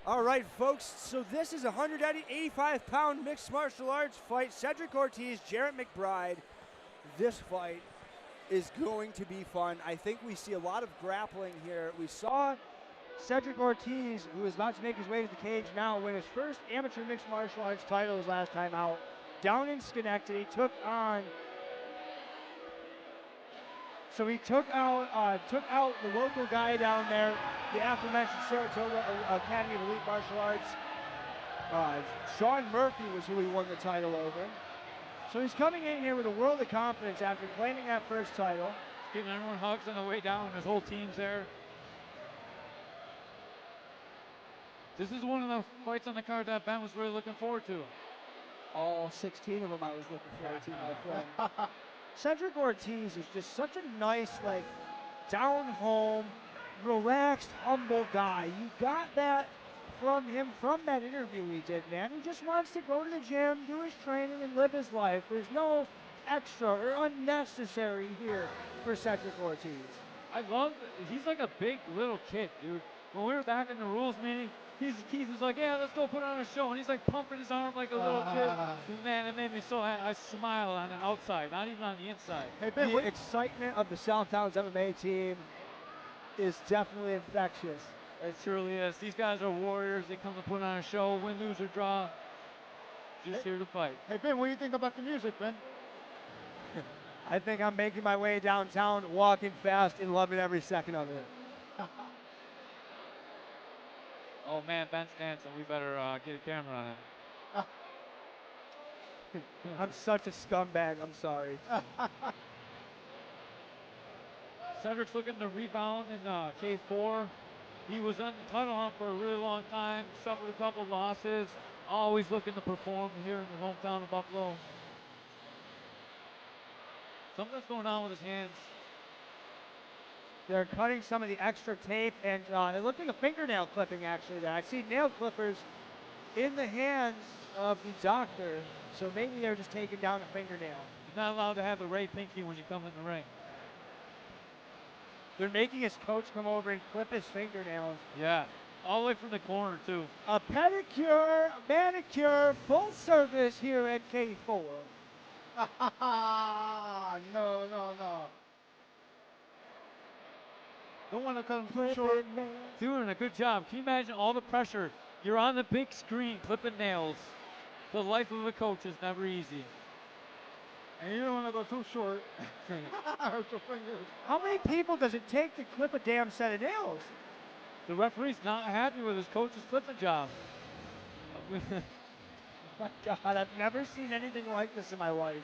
All right, folks, so this is a 185-pound mixed martial arts fight. Cedric Ortiz, Jarrett McBride. This fight is going to be fun. I think we see a lot of grappling here. We saw Cedric Ortiz, who is about to make his way to the cage now, win his first amateur mixed martial arts title his last time out. Down in Schenectady, took out the local guy down there, the aforementioned Saratoga Academy of Elite Martial Arts. Sean Murphy was who he won the title over. So he's coming in here with a world of confidence after claiming that first title. Giving everyone hugs on the way down. His whole team's there. This is one of the fights on the card that Ben was really looking forward to. All 16 of them I was looking forward to, my friend. Cedric Ortiz is just such a nice, down-home, relaxed, humble guy. You got that from him from that interview he did, man. He just wants to go to the gym, do his training, and live his life. There's no extra or unnecessary here for Cedric Ortiz. He's like a big little kid, dude. When we were back in the rules meeting, Keith was like, yeah, let's go put on a show. And he's like pumping his arm like a little kid. Man, it made me so I smile on the outside, not even on the inside. Hey, Ben, the excitement of the South Towns MMA team is definitely infectious. It surely is. These guys are warriors. They come to put on a show, win, lose, or draw. Just here to fight. Hey, Ben, what do you think about the music, Ben? I think I'm making my way downtown, walking fast, and loving every second of it. Oh man, Ben's dancing. We better get a camera on him. I'm such a scumbag. I'm sorry. Cedric's looking to rebound in K4. He was on the title hunt for a really long time. Suffered a couple losses. Always looking to perform here in the hometown of Buffalo. Something's going on with his hands. They're cutting some of the extra tape, and it looked like a fingernail clipping, actually. I see nail clippers in the hands of the doctor, so maybe they're just taking down a fingernail. You're not allowed to have the Ray Pinky when you come in the ring. They're making his coach come over and clip his fingernails. Yeah, all the way from the corner, too. A pedicure, manicure, full service here at K4. No. Don't want to come too short. Doing a good job. Can you imagine all the pressure? You're on the big screen clipping nails. The life of a coach is never easy. And you don't want to go too short. Hurt your fingers. How many people does it take to clip a damn set of nails? The referee's not happy with his coach's clipping job. My God, I've never seen anything like this in my life.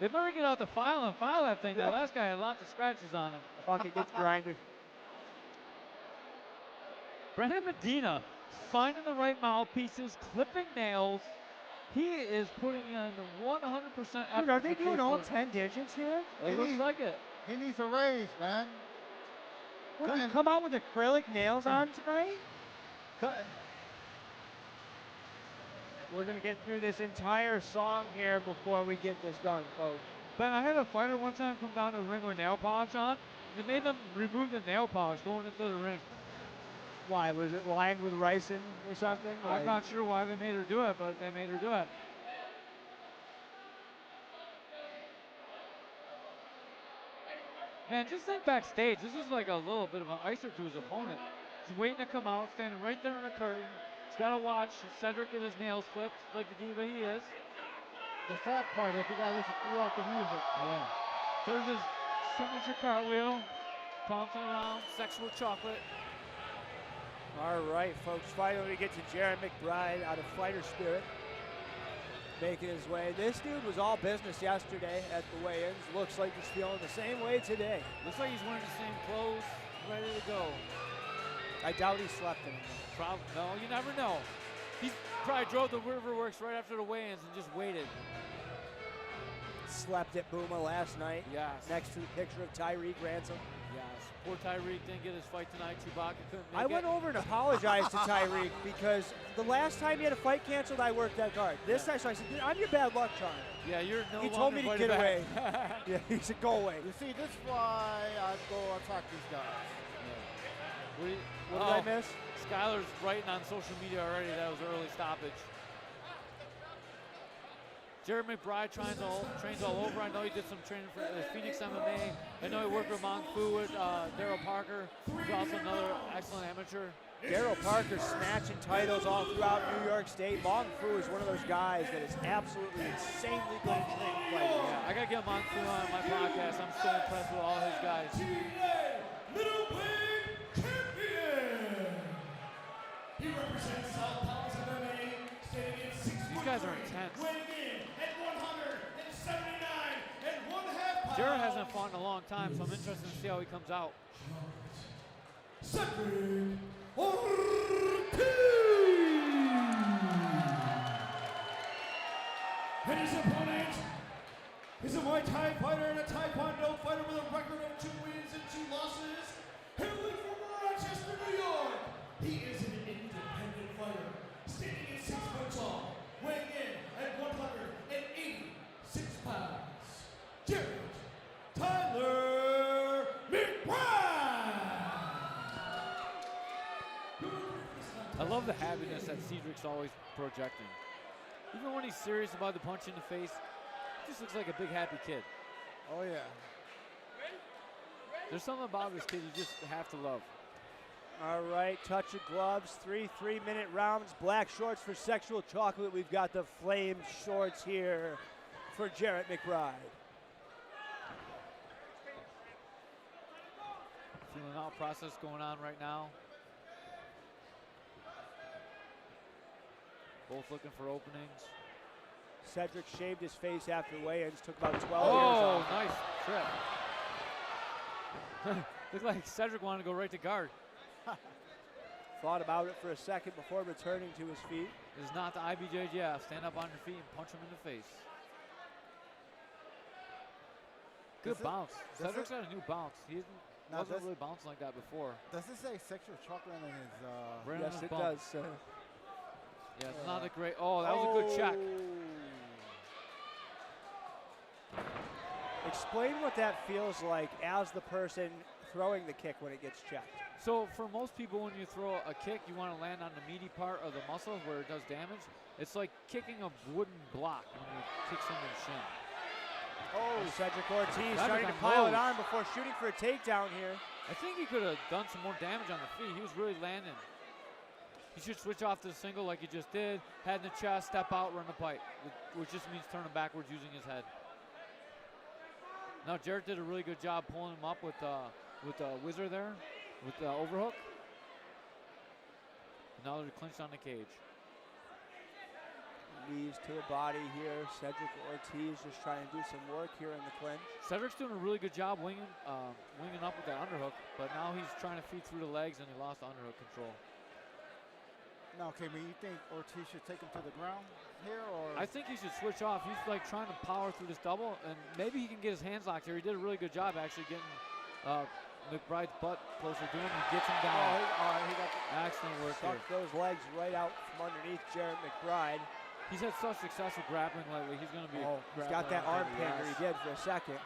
They better get out the file and file that thing. That last guy had lots of scratches on him. Fuck, it gets grinded. Brendan Medina finding the right mouthpieces, clipping nails. He is putting in 100% effort. Dude, are they doing all 10 digits here? It looks like it. He needs a raise, man. What, you come out with acrylic nails on tonight? We're going to get through this entire song here before we get this done, folks. Ben, I had a fighter one time come down to the ring with nail polish on. They made them remove the nail polish going into the ring. Why? Was it lined with ricin or something? I'm not sure why they made her do it, but they made her do it. Man, just think backstage. This is like a little bit of an icer to his opponent. He's waiting to come out, standing right there in the curtain. He's got to watch Cedric get his nails clipped like the diva he is. The sad part is you got to listen throughout the music. Yeah. There's his signature cartwheel. Pumps around. Sexual chocolate. All right, folks. Finally, we get to Jarrett McBride out of Fighter Spirit, making his way. This dude was all business yesterday at the weigh-ins. Looks like he's feeling the same way today. Looks like he's wearing the same clothes, ready to go. I doubt he slept in them. Probably. No, you never know. He probably drove the Riverworks right after the weigh-ins and just waited. Slept at Booma last night. Yes. Next to the picture of Tyreek Ransom. Yes. Poor Tyreek didn't get his fight tonight. Chewbacca couldn't make I went over and apologized to Tyreek because the last time he had a fight canceled, I worked that card. This time, so I said, I'm your bad luck charm. Yeah, you're no He longer told me to fighting get back. away. Yeah, he said, go away. You see, this is why I go attack these guys. What did I miss? Skylar's writing on social media already that it was an early stoppage. Jarrett McBride trains all over. I know he did some training for Phoenix MMA. I know he worked with Mong Fu with Daryl Parker, who's also another excellent amateur. Daryl Parker snatching titles all throughout New York State. Mong Fu is one of those guys that is absolutely insanely good at training fighters. Yeah, I got to get Mong Fu on my podcast. I'm so impressed with all his guys. Middleweight champion. He represents South Palms MMA, standing at 6 These guys are intense. weighing in at 179 and 1/2 pounds. Jarrett hasn't fought in a long time, so I'm interested to see how he comes out. Cedric Ortiz. And his opponent is a Muay Thai fighter and a Taekwondo fighter with a record of 2 wins and 2 losses. Hailing from Rochester, New York, he is an independent fighter, standing at 6 foot tall, weighing in at 186 pounds. Jarrett Tyler McBride. I love the happiness that Cedric's always projecting. Even when he's serious about the punch in the face, he just looks like a big happy kid. Oh, yeah. There's something about this kid you just have to love. All right, touch of gloves, 3 3-minute rounds, black shorts for Sexual Chocolate. We've got the flame shorts here for Jarrett McBride. Feeling out process going on right now. Both looking for openings. Cedric shaved his face after weigh-ins, took about 12 years Oh, off. nice trip. Looked like Cedric wanted to go right to guard. Thought about it for a second before returning to his feet. This is not the IBJJF. Stand up on your feet and punch him in the face. Good bounce. Cedric's got a new bounce. He wasn't really bouncing like that before. Does it say Sexual Chocolate in his... Right on Yes, his it bump. does, sir. Yeah, it's not a great... Oh, that was a good check. Explain what that feels like as the person throwing the kick when it gets checked. So for most people, when you throw a kick, you want to land on the meaty part of the muscle where it does damage. It's like kicking a wooden block when you kick someone's shin. Oh, Cedric Ortiz Cedric starting to on pile it lows. on before shooting for a takedown here. I think he could have done some more damage on the feet. He was really landing. He should switch off to the single like he just did. Head in the chest, step out, run the pipe, which just means turning backwards using his head. Now Jarrett did a really good job pulling him up with Whizzer there, with the overhook. Now they're clinched on the cage. Knees to the body here. Cedric Ortiz just trying to do some work here in the clinch. Cedric's doing a really good job winging up with that underhook, but now he's trying to feed through the legs and he lost the underhook control. Now, K-Man, you think Ortiz should take him to the ground here, or? I think he should switch off. He's like trying to power through this double, and maybe he can get his hands locked here. He did a really good job actually getting McBride's butt closer to him. He gets him down. He got Excellent work here. sucked those legs right out from underneath Jarrett McBride. He's had such success with grappling lately. He's going to be. He's got that arm pinger he did for a second.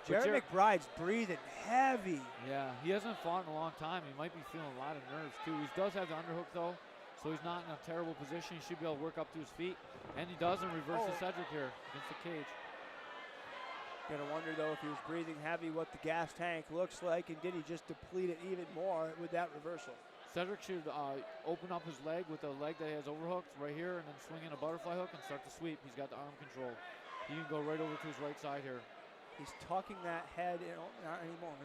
But Jarrett McBride's breathing heavy. Yeah, he hasn't fought in a long time. He might be feeling a lot of nerves too. He does have the underhook though, so he's not in a terrible position. He should be able to work up to his feet, and he does and reverses Cedric here against the cage. Gonna wonder though if he was breathing heavy what the gas tank looks like, and did he just deplete it even more with that reversal? Cedric should open up his leg with the leg that he has overhooked right here, and then swing in a butterfly hook and start to sweep. He's got the arm control. He can go right over to his right side here. He's tucking that head in, not anymore.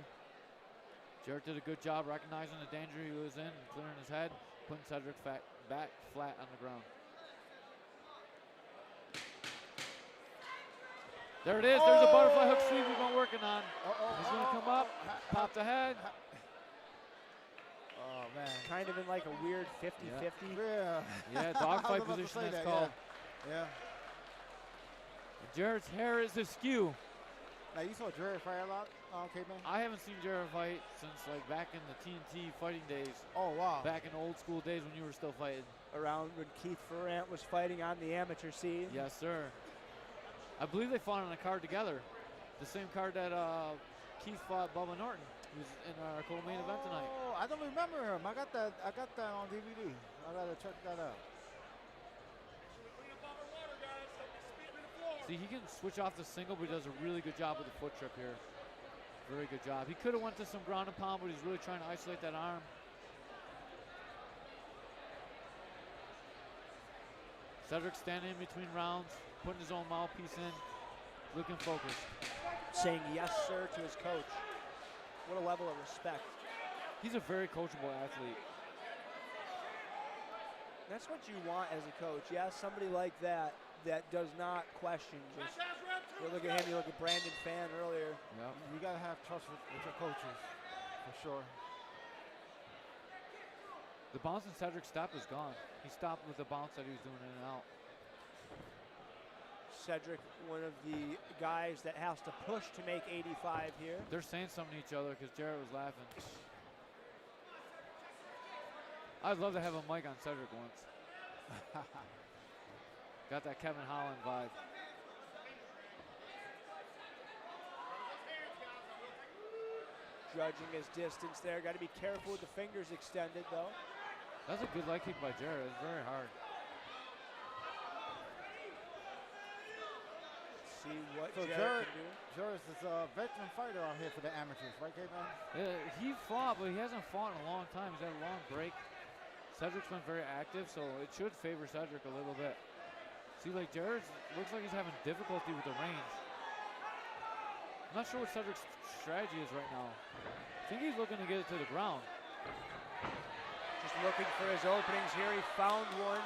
Jarrett did a good job recognizing the danger he was in and clearing his head, putting Cedric back flat on the ground. There it is. There's a butterfly hook sweep we've been working on. He's going to come up, pop the head. Oh, man. Kind of in like a weird 50-50. Yeah. Yeah, dogfight position that's called. Yeah. Jarrett's hair is askew. Now, you saw Jarrett fight a lot, K-Man? I haven't seen Jarrett fight since like back in the TNT fighting days. Oh, wow. Back in the old school days when you were still fighting. Around when Keith Ferrant was fighting on the amateur scene. Yes, sir. I believe they fought on a card together. The same card that Keith fought Bubba Norton. He was in our co-main event tonight. Oh, I don't remember him. I got that on DVD. I gotta check that out. See, he can switch off the single, but he does a really good job with the foot trip here. Very good job. He could have went to some ground and pound, but he's really trying to isolate that arm. Cedric standing in between rounds, putting his own mouthpiece in, looking focused. Saying yes, sir, to his coach. What a level of respect. He's a very coachable athlete. That's what you want as a coach. Yeah, somebody like that does not question. Just you look at him, you look at Brandon Fan earlier. Yep. You gotta have trust with your coaches, for sure. The bounce in Cedric's step is gone. He stopped with the bounce that he was doing in and out. Cedric, one of the guys that has to push to make 85 here. They're saying something to each other because Jarrett was laughing. I'd love to have a mic on Cedric once. Got that Kevin Holland vibe. Judging his distance there. Got to be careful with the fingers extended, though. That's a good leg kick by Jarrett. It's very hard. See what So Jarrett can do. Jarrett is a veteran fighter out here for the amateurs, right, K-Man? Yeah, he fought, but he hasn't fought in a long time. He's had a long break. Cedric's been very active, so it should favor Cedric a little bit. See, like Jarrett looks like he's having difficulty with the range. I'm not sure what Cedric's strategy is right now. I think he's looking to get it to the ground. Just looking for his openings here. He found one.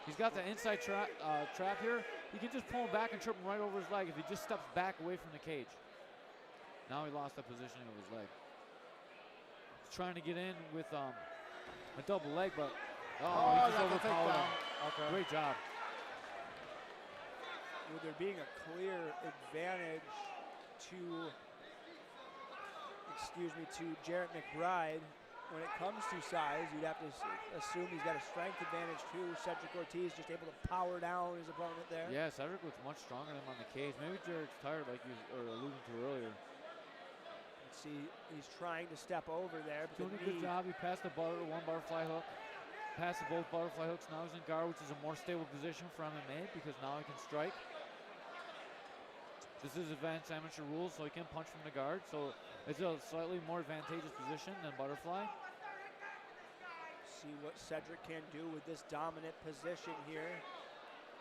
He's got the inside trap here. He can just pull him back and trip him right over his leg if he just steps back away from the cage. Now he lost the positioning of his leg. He's trying to get in with a double leg, but he just overpowered him. Okay. Great job. With there being a clear advantage to Jarrett McBride when it comes to size, you'd have to assume he's got a strength advantage too. Cedric Ortiz just able to power down his opponent there. Yeah, Cedric looks much stronger than him on the cage. Maybe Jarrett's tired like you were alluding to earlier. Let's see, he's trying to step over there. But Doing a good job. He passed the one butterfly hook. Passed both butterfly hooks. Now he's in guard, which is a more stable position for MMA because now he can strike. This is advanced amateur rules, so he can punch from the guard. So it's a slightly more advantageous position than butterfly. See what Cedric can do with this dominant position here.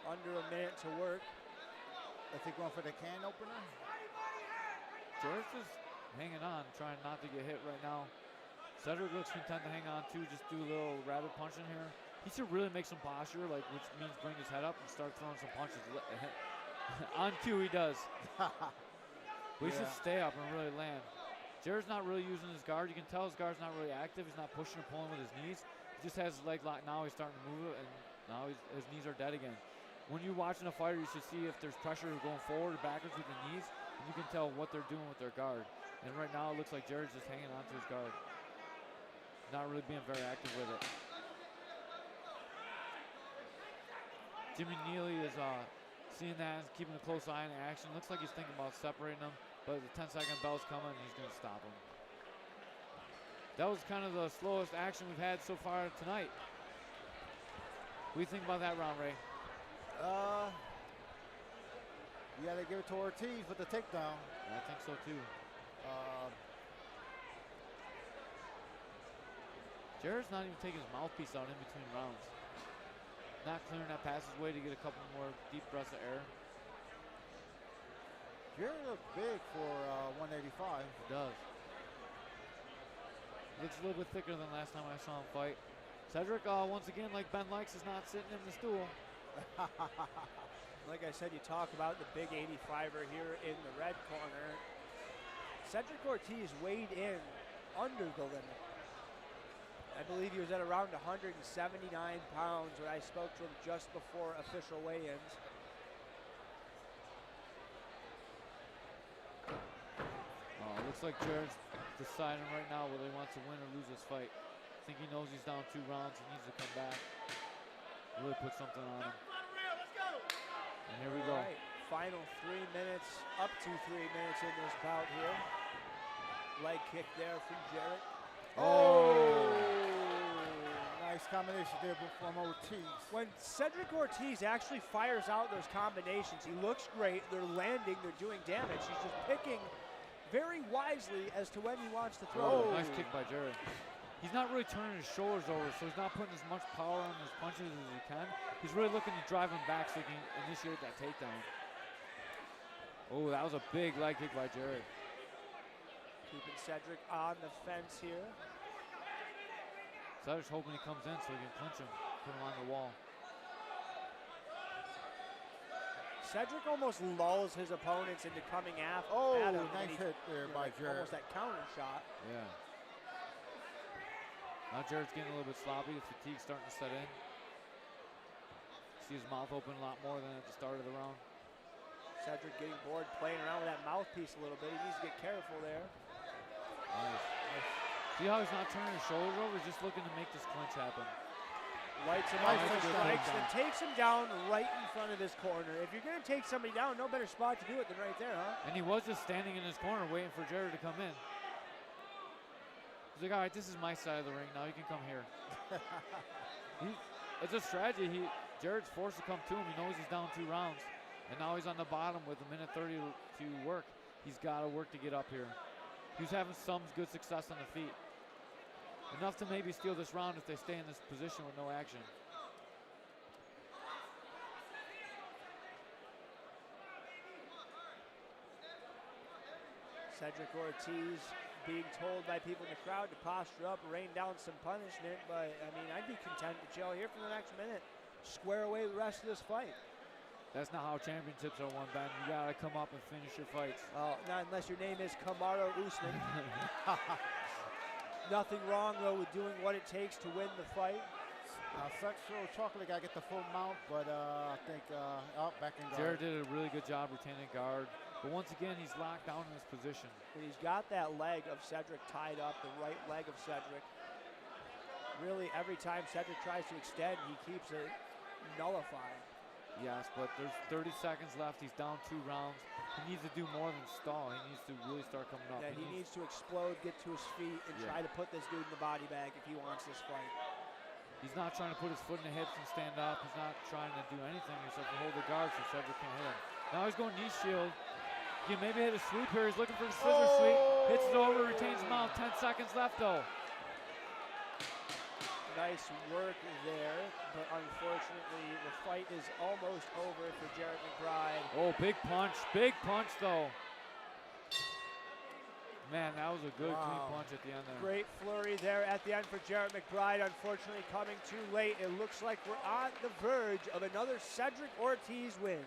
Under a minute to work. Is he going for the can opener? Jarrett's just hanging on, trying not to get hit right now. Cedric looks content to hang on too, just do a little rabbit punching here. He should really make some posture, which means bring his head up and start throwing some punches. On cue, he does. But he should stay up and really land. Jarrett's not really using his guard. You can tell his guard's not really active. He's not pushing or pulling with his knees. He just has his leg locked. Now he's starting to move it, and now his knees are dead again. When you're watching a fighter, you should see if there's pressure going forward or backwards with the knees, and you can tell what they're doing with their guard. And right now, it looks like Jarrett's just hanging on to his guard. Not really being very active with it. Jimmy Neely is seeing that and keeping a close eye on the action. Looks like he's thinking about separating them, but the 10-second bell's coming and he's going to stop him. That was kind of the slowest action we've had so far tonight. What do you think about that round, Ray? You got to give it to Ortiz with the takedown. I think so too. Jarrett's not even taking his mouthpiece out in between rounds. Not clearing that passageway to get a couple more deep breaths of air. Jarrett looks big for 185. He does. Looks a little bit thicker than last time I saw him fight. Cedric, once again, like Ben likes, is not sitting in the stool. Like I said, you talk about the big 85er here in the red corner. Cedric Ortiz weighed in under the limit. I believe he was at around 179 pounds when I spoke to him just before official weigh-ins. Looks like Jarrett's deciding right now whether he wants to win or lose this fight. I think he knows he's down 2 rounds. He needs to come back. Really put something on him. And here we go. Right. Final 3 minutes, up to 3 minutes in this bout here. Leg kick there from Jarrett. Oh! Nice combination there from Ortiz. When Cedric Ortiz actually fires out those combinations, he looks great. They're landing, they're doing damage. He's just picking very wisely as to when he wants to throw. Oh, nice kick by Jarrett. He's not really turning his shoulders over, so he's not putting as much power on his punches as he can. He's really looking to drive him back so he can initiate that takedown. Oh, that was a big leg kick by Jarrett. Keeping Cedric on the fence here. Cedric's hoping he comes in so he can clinch him, put him on the wall. Cedric almost lulls his opponents into coming at him. Oh, nice hit there by Jarrett. Almost that counter shot. Yeah. Now Jarrett's getting a little bit sloppy. The fatigue's starting to set in. See his mouth open a lot more than at the start of the round. Cedric getting bored, playing around with that mouthpiece a little bit. He needs to get careful there. Nice. See how he's not turning his shoulders over? He's just looking to make this clinch happen. Lights him up with strikes and takes him down right in front of his corner. If you're going to take somebody down, no better spot to do it than right there, huh? And he was just standing in his corner waiting for Jarrett to come in. He's like, all right, this is my side of the ring. Now you can come here. It's a strategy. Jarrett's forced to come to him. He knows he's down 2 rounds. And now he's on the bottom with 1:30 to work. He's got to work to get up here. He's having some good success on the feet. Enough to maybe steal this round if they stay in this position with no action. Cedric Ortiz being told by people in the crowd to posture up, rain down some punishment, but I mean, I'd be content to chill here for the next minute, square away the rest of this fight. That's not how championships are won, Ben. You gotta come up and finish your fights. Well, not unless your name is Kamaru Usman. Nothing wrong though with doing what it takes to win the fight. Sexual chocolate got to get the full mount, but I think back in guard. Jarrett did a really good job retaining guard, but once again, he's locked down in his position. And he's got that leg of Cedric tied up, the right leg of Cedric. Really, every time Cedric tries to extend, he keeps it nullified. Yes, but there's 30 seconds left. He's down 2 rounds. He needs to do more than stall. He needs to really start coming up. Yeah, he needs to explode, get to his feet, and try to put this dude in the body bag if he wants this fight. He's not trying to put his foot in the hips and stand up. He's not trying to do anything except for hold the guard so Cedric can't hit him. Now he's going knee shield. He can maybe hit a sweep here. He's looking for the scissor sweep. Hits it over, retains him out. 10 seconds left though. Nice work there, but unfortunately the fight is almost over for Jarrett McBride. Oh, big punch though. Man, that was a good clean punch at the end there. Great flurry there at the end for Jarrett McBride. Unfortunately coming too late. It looks like we're on the verge of another Cedric Ortiz win.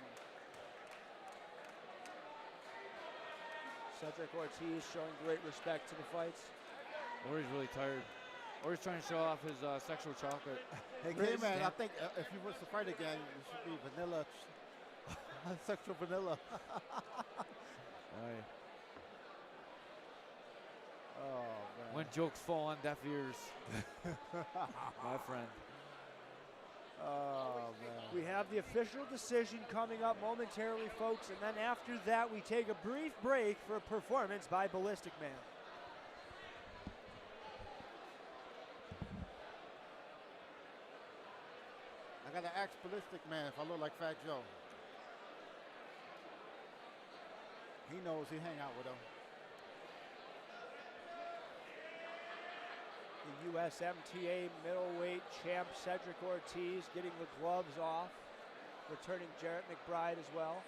Cedric Ortiz showing great respect to the fights. Or he's really tired. Or he's trying to show off his sexual chocolate. Hey, man, I think if he wants to fight again, it should be vanilla, sexual vanilla. Right. Oh, man. When jokes fall on deaf ears, my friend. Oh, man. We have the official decision coming up momentarily, folks, and then after that we take a brief break for a performance by Ballistic Man. I gotta ask Ballistic Man if I look like Fat Joe. He knows he hang out with him. The USMTA middleweight champ Cedric Ortiz getting the gloves off, returning Jarrett McBride as well.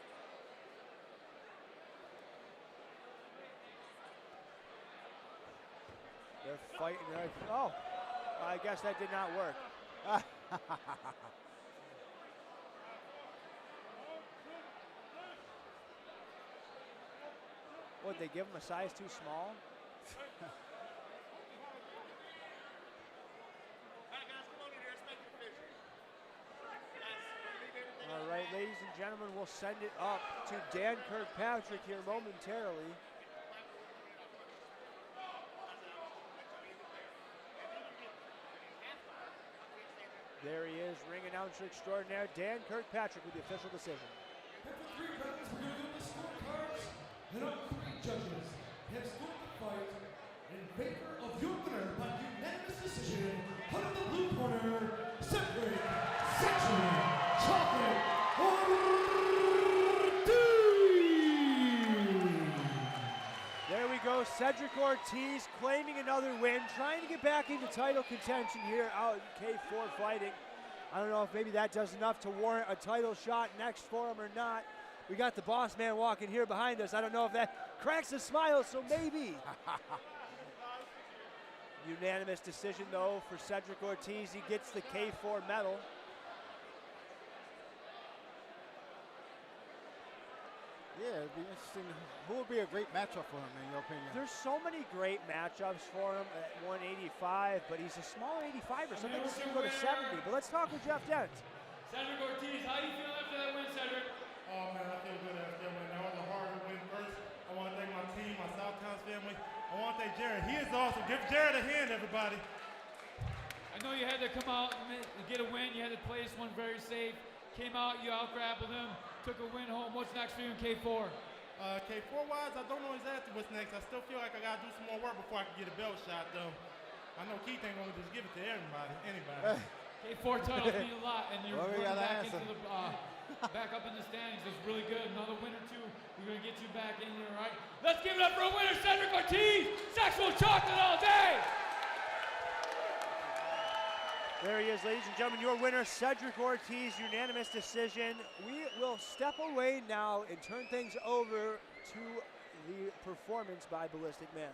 They're fighting. Oh, I guess that did not work. What, they give him a size too small? All right, ladies and gentlemen, we'll send it up to Dan Kirkpatrick here momentarily. There he is, ring announcer extraordinaire, Dan Kirkpatrick with the official decision. After 3 rounds, we're going to do the scorecards. And our 3 judges have scored the fight maker of your winner by unanimous decision, out of the blue corner, Cedric Chocolate Ortiz. There we go, Cedric Ortiz claiming another win, trying to get back into title contention here out in K4 fighting. I don't know if maybe that does enough to warrant a title shot next for him or not. We got the boss man walking here behind us. I don't know if that cracks a smile, so maybe. Unanimous decision though for Cedric Ortiz. He gets the K4 medal. Yeah, it'd be interesting. Who would be a great matchup for him, in your opinion? There's so many great matchups for him at 185, but he's a smaller 85er. Some people see him go to 70, but let's talk with Jeff Dent. Cedric Ortiz, how do you feel after that win, Cedric? Oh man, I feel good after that win. That was a hard win first. I want to thank my team, my Southtown family. I want to thank Jarrett. He is awesome. Give Jarrett a hand, everybody. I know you had to come out and get a win. You had to play this one very safe. Came out, you out-grappled him, took a win home. What's next for you in K4? K4-wise, I don't know exactly what's next. I still feel like I got to do some more work before I can get a belt shot, though. I know Keith ain't going to just give it to anybody. K4 titles mean a lot, and you're Well, we running gotta back into the back up in the standings. It's really good. Another win or two, we're gonna get you back in here, all right? Let's give it up for a winner, Cedric Ortiz. Sexual chocolate all day. There he is, ladies and gentlemen, your winner, Cedric Ortiz, unanimous decision. We will step away now and turn things over to the performance by Ballistic Man.